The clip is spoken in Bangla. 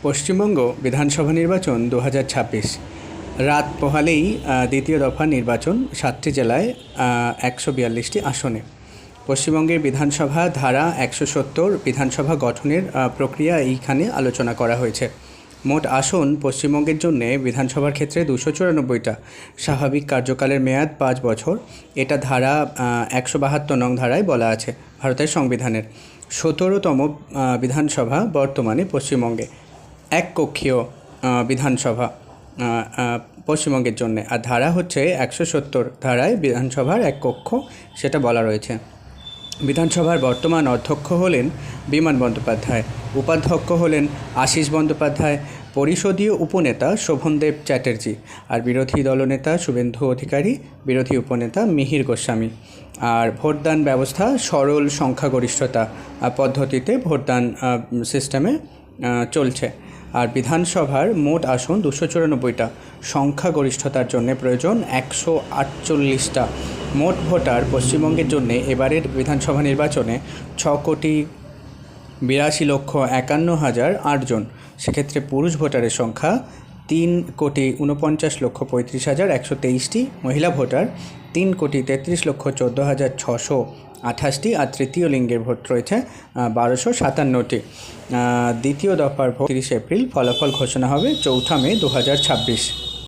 পশ্চিমবঙ্গ বিধানসভা নির্বাচন 2026 রাত পোহালেই দ্বিতীয় দফা নির্বাচন 7টি জেলায় 142টি আসনে। পশ্চিমবঙ্গের বিধানসভা ধারা 170 বিধানসভা গঠনের প্রক্রিয়া এইখানে আলোচনা করা হয়েছে। মোট আসন পশ্চিমবঙ্গের জন্য বিধানসভার ক্ষেত্রে 294টা। স্বাভাবিক কার্যকালের মেয়াদ 5 বছর। এটা ধারা 172 নং ধারায় বলা আছে ভারতের সংবিধানের। 17তম বিধানসভা বর্তমানে পশ্চিমবঙ্গে। এক কক্ষীয় বিধানসভা পশ্চিমবঙ্গের জন্যে, আর ধারা হচ্ছে 170 ধারায় বিধানসভার এক কক্ষ সেটা বলা রয়েছে। বিধানসভার বর্তমান অধ্যক্ষ হলেন বিমান বন্দ্যোপাধ্যায়, উপাধ্যক্ষ হলেন আশিস বন্দ্যোপাধ্যায়, পরিষদীয় উপনেতা শোভনদেব চ্যাটার্জি, আর বিরোধী দলনেতা শুভেন্দু অধিকারী, বিরোধী উপনেতা মিহির গোস্বামী। আর ভোটদান ব্যবস্থা সরল সংখ্যাগরিষ্ঠতা পদ্ধতিতে ভোটদান সিস্টেমে চলছে। আর বিধানসভার মোট আসন 294টা। সংখ্যাগরিষ্ঠতার জন্য প্রয়োজন 148টা। মোট ভোটার পশ্চিমবঙ্গের জন্য এবারের বিধানসভা নির্বাচনে 6,82,51,008 জন। সেক্ষেত্রে পুরুষ ভোটারের সংখ্যা 3,49,35,123টি, মহিলা ভোটার 3,33,14,628টি, আর তৃতীয় লিঙ্গের ভোট রয়েছে 1,257টি। দ্বিতীয় দফার ভোট 30 এপ্রিল, ফলাফল ঘোষণা হবে 4 মে 2026।